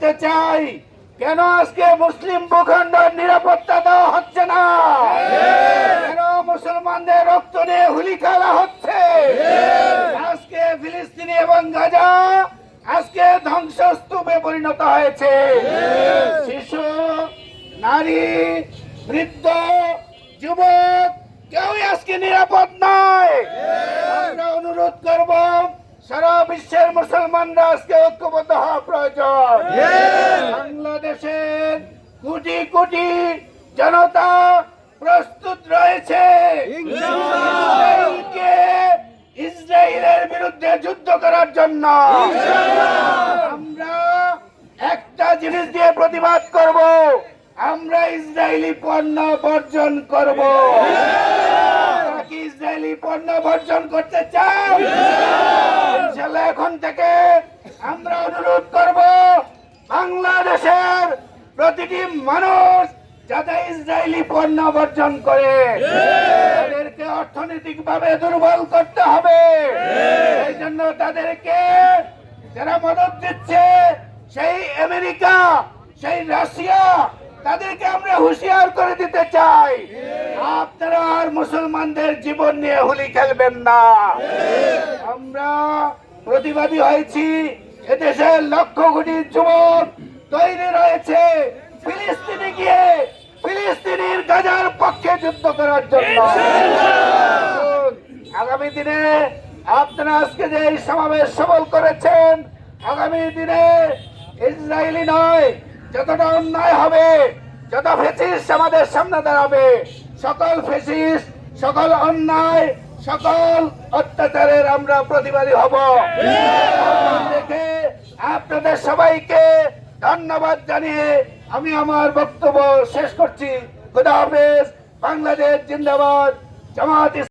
জানতে চাই, কেন আজকে মুসলিম ভূখণ্ডের নিরাপত্তা দেওয়া হচ্ছে না? কেন মুসলমানদের রক্ত নিয়ে হুলি খেলা হচ্ছে? আজকে ফিলিস্তিনি এবং গাজা আজকে ধ্বংসস্তূপে পরিণত হয়েছে। শিশু, নারী, বৃদ্ধ, যুবক কেউই আজকে নিরাপদ নয়। আমরা অনুরোধ করব, সারা বিশ্বের মুসলমানরা আজকে ঐক্যবদ্ধ হওয়া প্রয়োজন। বাংলাদেশের কোটি কোটি জনতা প্রস্তুত রয়েছে ইসরায়েলের বিরুদ্ধে যুদ্ধ করার জন্য। আমরা একটা জিনিস দিয়ে প্রতিবাদ করব, আমরা ইসরায়েলি পণ্য বর্জন করব। ইসরায়েলি পণ্য বর্জন করতে চাই। ইনশাআল্লাহ এখন থেকে আমরা অনুরোধ করব, বাংলাদেশের প্রতিটি মানুষ যাতে ইসরায়েলি পণ্য বর্জন করে। তাদেরকে অর্থনৈতিকভাবে দুর্বল করতে হবে। এই জন্য তাদেরকে যারা মদত দিচ্ছে, সেই আমেরিকা, সেই রাশিয়া, তাদেরকে আমরা হুঁশিয়ার করে দিতে চাই, আপনারা আর মুসলমানদের জীবন নিয়ে হুলি খেলবেন না। আমরা প্রতিবাদী হয়েছি, এদেশের লক্ষ কোটি যুবক তৈরি রয়েছে ফিলিস্তিনে গিয়ে ফিলিস্তিনির গাজার পক্ষে যুদ্ধ করার জন্য। আগামী দিনে আপনারা আজকে যে এই সমাবেশ সফল করেছেন, আগামী দিনে ইসরায়েলি নয়, যতটা অন্যায় হবে, যত ফেসিস্ট আমাদের সামনে দাঁড়াবে, সকল ফেসিস্ট, সকল অন্যায়, সকল অত্যাচারের আমরা প্রতিবাদী হব। দেখে আপনাদের সবাইকে ধন্যবাদ জানিয়ে আমি আমার বক্তব্য শেষ করছি। খুদা হাফেজ। বাংলাদেশ জিন্দাবাদ। জামাত